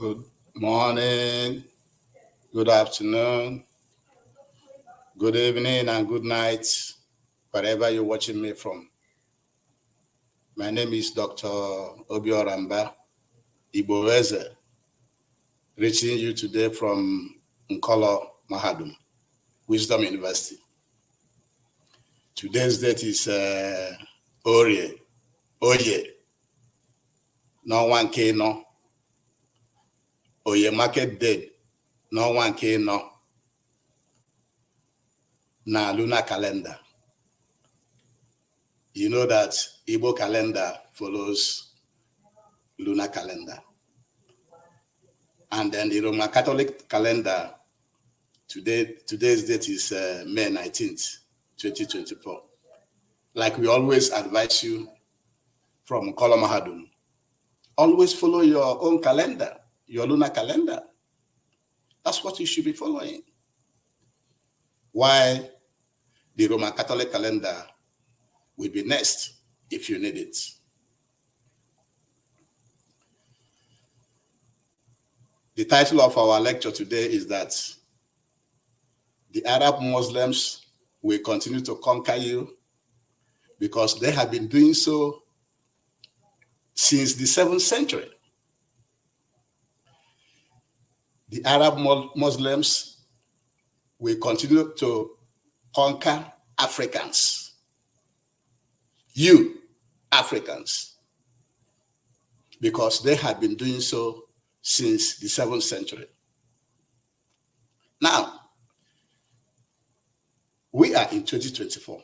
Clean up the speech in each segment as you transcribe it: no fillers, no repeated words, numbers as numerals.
Good morning, good afternoon, good evening, and good night, wherever you're watching me from. My name is Dr. Obiorah Mbah, Igbo reaching you today from Nkolo Mahadum, Wisdom University. Today's date is Oye, no one can know. Oye market date, no one can know. Na lunar calendar. You know that Igbo calendar follows lunar calendar. And then the Roman Catholic calendar, today's date is May 19th, 2024. Like we always advise you from Kolomahadum, always follow your own calendar, your lunar calendar. That's what you should be following. Why the Roman Catholic calendar will be next if you need it. The title of our lecture today is that the Arab Muslims will continue to conquer you because they have been doing so since the 7th century. The Arab Muslims will continue to conquer Africans. You, Africans, because they have been doing so since the 7th century. Now, we are in 2024,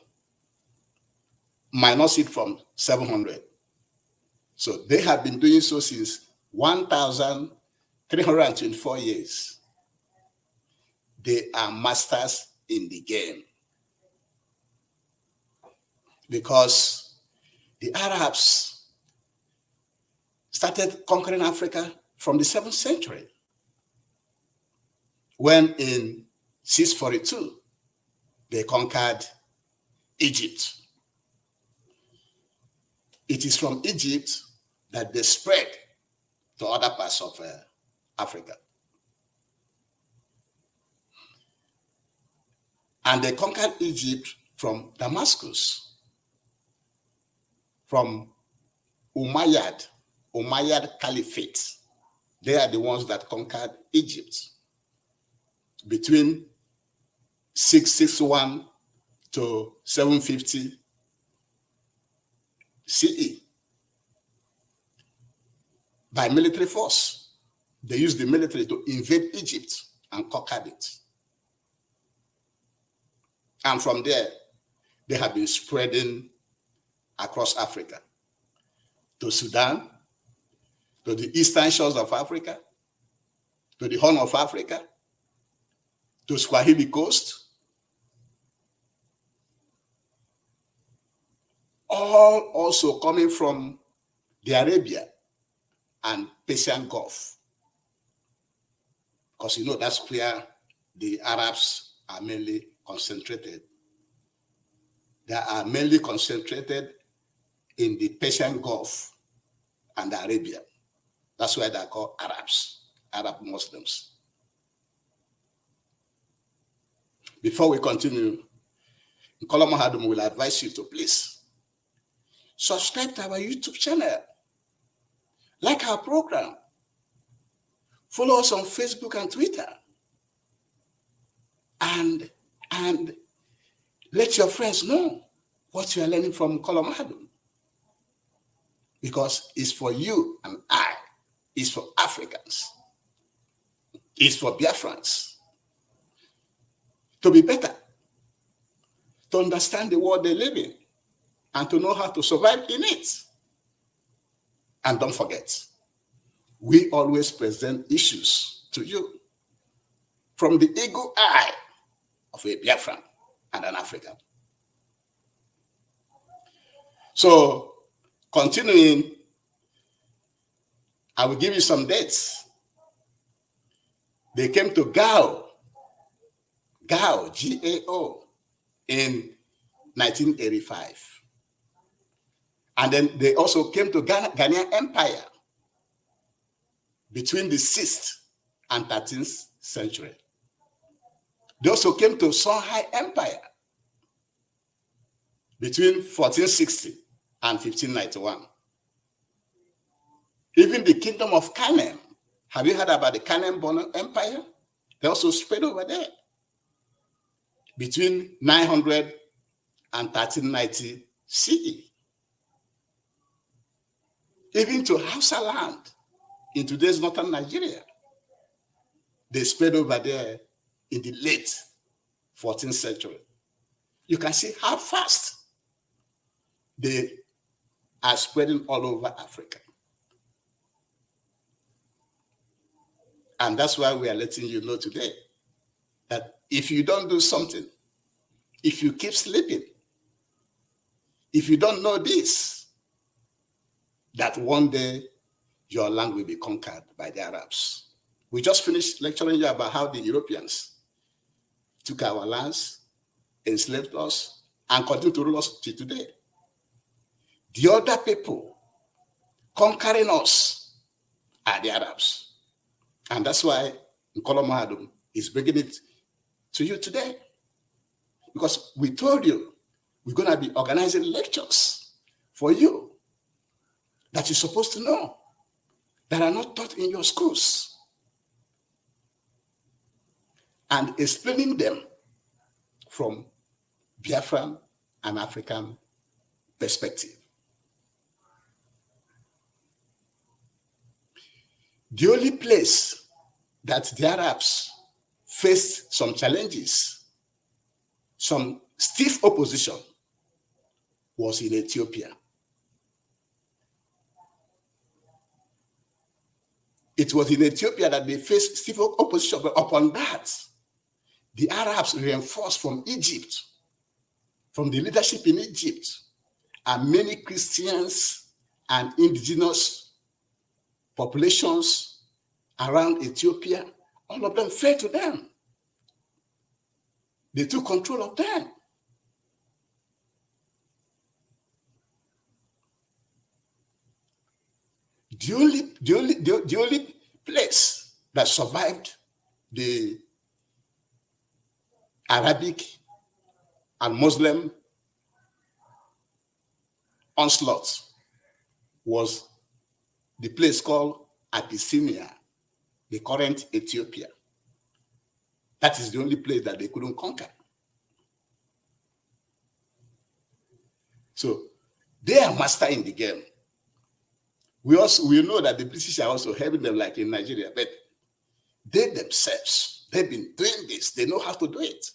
minus it from 700. So they have been doing so since 1,324 years. They are masters in the game. Because the Arabs started conquering Africa from the 7th century, when in 642, they conquered Egypt. It is from Egypt that they spread to other parts of Africa. And they conquered Egypt from Damascus, from Umayyad Caliphate. They are the ones that conquered Egypt between 661 to 750 CE. By military force. They used the military to invade Egypt and conquered it. And from there, they have been spreading across Africa, to Sudan, to the eastern shores of Africa, to the Horn of Africa, to Swahili Coast, all also coming from the Arabia and Persian Gulf. Because you know that's where the Arabs are mainly concentrated. They are mainly concentrated in the Persian Gulf and Arabia. That's why they are called Arabs, Arab Muslims. Before we continue, Nkolo Mahadum will advise you to please subscribe to our YouTube channel, like our program, follow us on Facebook and Twitter, and let your friends know what you are learning from Nkolo Mahadum. Because it's for you and I, it's for Africans, it's for Biafrans to be better, to understand the world they live in, and to know how to survive in it. And don't forget, we always present issues to you from the eagle eye of a Biafran and an African. So, continuing, I will give you some dates. They came to Gao, G-A-O, in 1985. And then they also came to Ghanaian Empire between the 6th and 13th century. They also came to Songhai Empire between 1460 and 1591. Even the kingdom of Kanem, have you heard about the Kanem Empire? They also spread over there between 900 and 1390 CE. Even to Hausa land in today's northern Nigeria, they spread over there in the late 14th century. You can see how fast they are spreading all over Africa. And that's why we are letting you know today that if you don't do something, if you keep sleeping, if you don't know this, that one day your land will be conquered by the Arabs. We just finished lecturing you about how the Europeans took our lands, enslaved us, and continue to rule us till today. The other people conquering us are the Arabs. And that's why Nkolo Mahadum is bringing it to you today. Because we told you we're going to be organizing lectures for you that you're supposed to know that are not taught in your schools, and explaining them from Biafran and African perspective. The only place that the Arabs faced some challenges, some stiff opposition, was in Ethiopia. It was in Ethiopia that they faced stiff opposition, but upon that, the Arabs reinforced from Egypt, from the leadership in Egypt, and many Christians and indigenous populations around Ethiopia, all of them fell to them. They took control of them. The only place that survived the Arabic and Muslim onslaught was the place called Abyssinia, the current Ethiopia. That is the only place that they couldn't conquer. So they are master in the game. We know that the British are also helping them, like in Nigeria, but they themselves, they've been doing this. They know how to do it.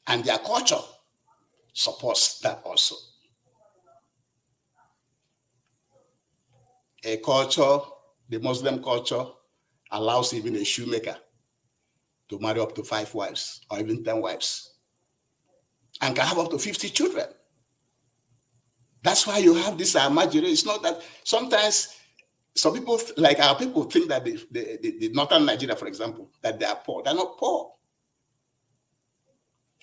And their culture supports that also. A culture, the Muslim culture, allows even a shoemaker to marry up to 5 wives or even 10 wives and can have up to 50 children. That's why you have this Almajiri. It's not that sometimes some people, like our people, think that the northern Nigeria, for example, that they are poor. They're not poor.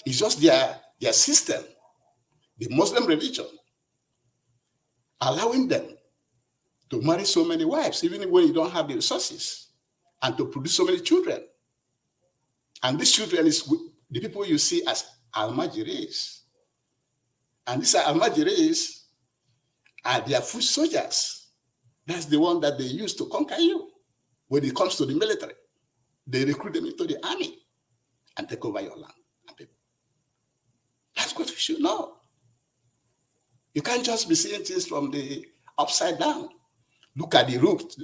It's just their system, the Muslim religion, allowing them to marry so many wives, even when you don't have the resources, and to produce so many children. And these children is the people you see as Almajiris. And these Almajiris are their foot soldiers. That's the one that they use to conquer you. When it comes to the military, they recruit them into the army and take over your land and people. That's what you should know. You can't just be seeing things from the upside down. Look at the roots,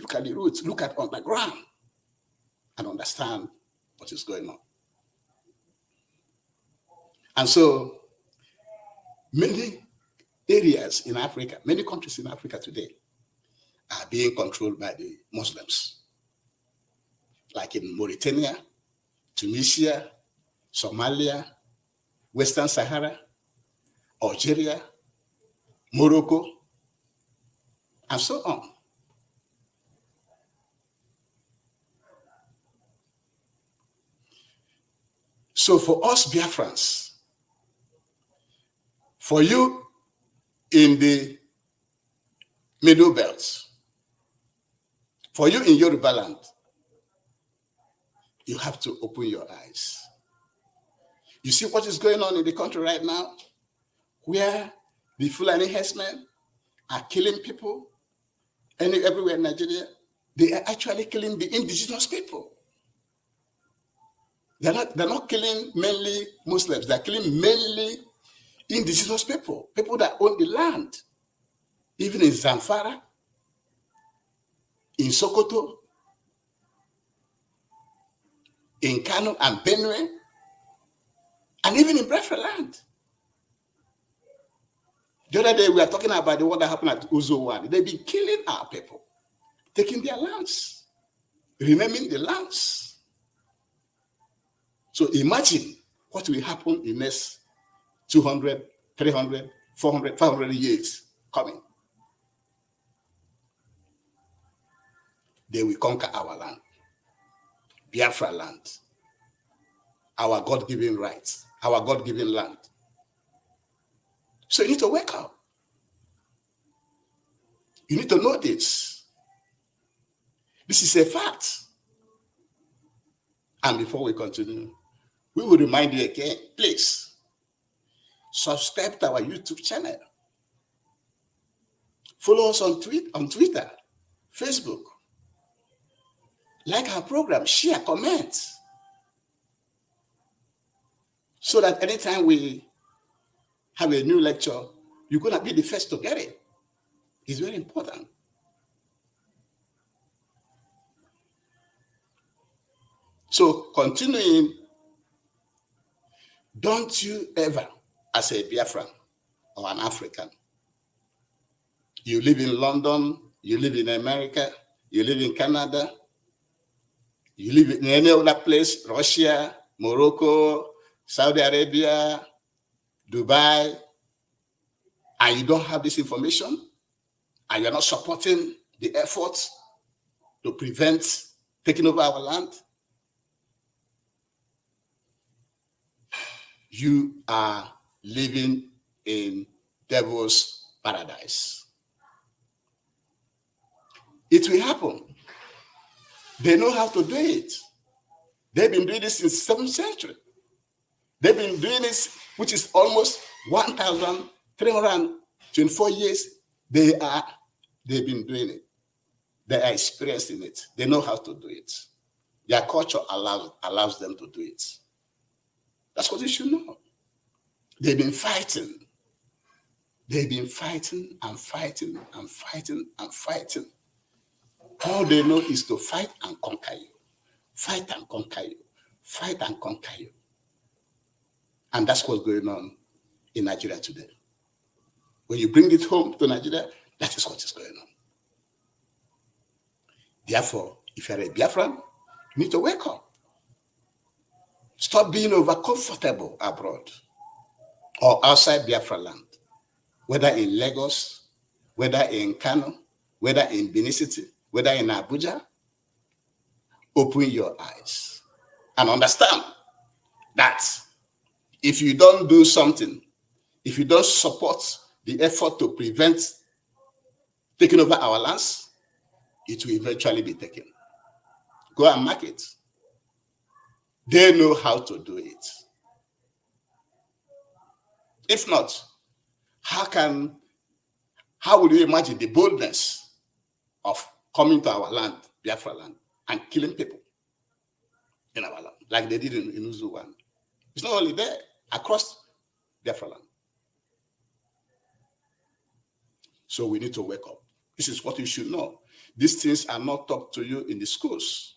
look at on the ground and understand what is going on. And so many areas in Africa, many countries in Africa today are being controlled by the Muslims. Like in Mauritania, Tunisia, Somalia, Western Sahara, Algeria, Morocco, and so on. So for us Biafrans, for you in the Middle Belt, For you in Yoruba land, you have to open your eyes. You see what is going on in the country right now, where the Fulani herdsmen are killing people everywhere in Nigeria. They are actually killing the indigenous people. They're not killing mainly Muslims. They're killing mainly indigenous people, people that own the land. Even in Zamfara, in Sokoto, in Kano and Benue, and even in Biafra land. The other day, we were talking about the one that happened at Uzo. They've been killing our people, taking their lands, renaming the lands. So imagine what will happen in the next 200, 300, 400, 500 years coming. They will conquer our land, Biafra land, our God-given rights, our God-given land. So you need to wake up. You need to know this. This is a fact. And before we continue, we will remind you again, please, subscribe to our YouTube channel. Follow us on Twitter, Facebook. Like our program, share, comment. So that anytime we have a new lecture, you're going to be the first to get it. It's very important. So continuing, don't you ever, as a Biafran or an African, you live in London, you live in America, you live in Canada, you live in any other place, Russia, Morocco, Saudi Arabia, Dubai, and you don't have this information, and you're not supporting the efforts to prevent taking over our land, you are living in devil's paradise. It will happen. They know how to do it. They've been doing this since the 7th century. They've been doing this, which is almost 1,324 years. They've been doing it. They are experiencing it. They know how to do it. Their culture allows them to do it. That's what you should know. They've been fighting. They've been fighting and fighting and fighting and fighting. All they know is to fight and conquer you. Fight and conquer you. Fight and conquer you. And that's what's going on in Nigeria today. When you bring it home to Nigeria, that is what is going on. Therefore, if you're a Biafran, you need to wake up. Stop being over-comfortable abroad or outside Biafra land, whether in Lagos, whether in Kano, whether in Benin City, whether in Abuja. Open your eyes and understand that if you don't do something, if you don't support the effort to prevent taking over our lands, it will eventually be taken. Go and mark it. They know how to do it. If not, how would you imagine the boldness of coming to our land, Biafra land, and killing people in our land, like they did in Uzu? It's not only there, across Biafra land. So we need to wake up. This is what you should know. These things are not taught to you in the schools.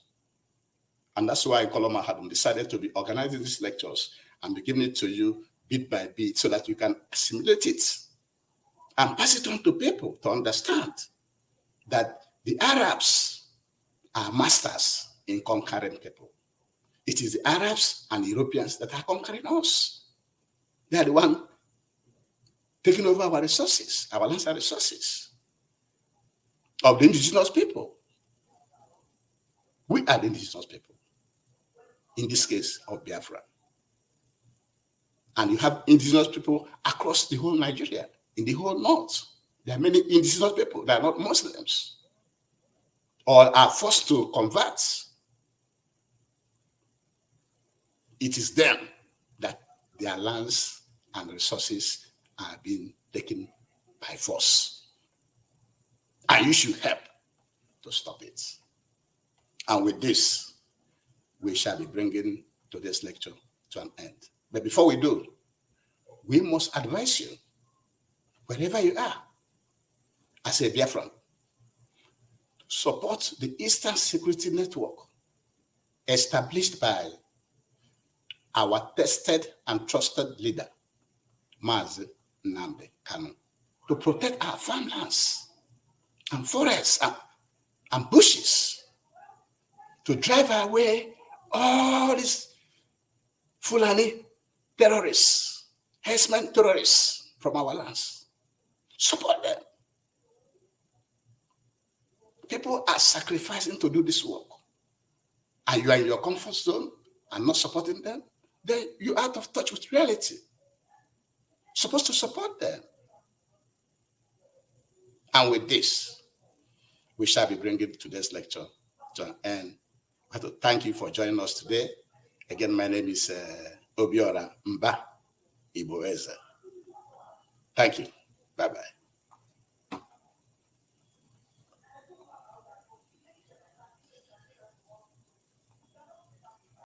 And that's why Koloma had decided to be organizing these lectures and be giving it to you bit by bit so that you can assimilate it and pass it on to people to understand that the Arabs are masters in conquering people. It is the Arabs and Europeans that are conquering us. They are the one taking over our resources, our lands and resources of the indigenous people. We are the indigenous people, in this case of Biafra. And you have indigenous people across the whole Nigeria, in the whole north. There are many indigenous people that are not Muslims. or are forced to convert, it is them that their lands and resources are being taken by force. And you should help to stop it. And with this, we shall be bringing today's lecture to an end. But before we do, we must advise you, wherever you are, as a Biafran, support the Eastern Security Network established by our tested and trusted leader, Mazi Nnamdi Kanu, to protect our farmlands and forests and bushes, to drive away all these Fulani terrorists, herdsmen terrorists from our lands. Support them. People are sacrificing to do this work. And you are in your comfort zone and not supporting them, then you're out of touch with reality. Supposed to support them. And with this, we shall be bringing today's lecture to an end. I want to thank you for joining us today. Again, my name is Obiorah Mbah Igbo Eze. Thank you. Bye-bye.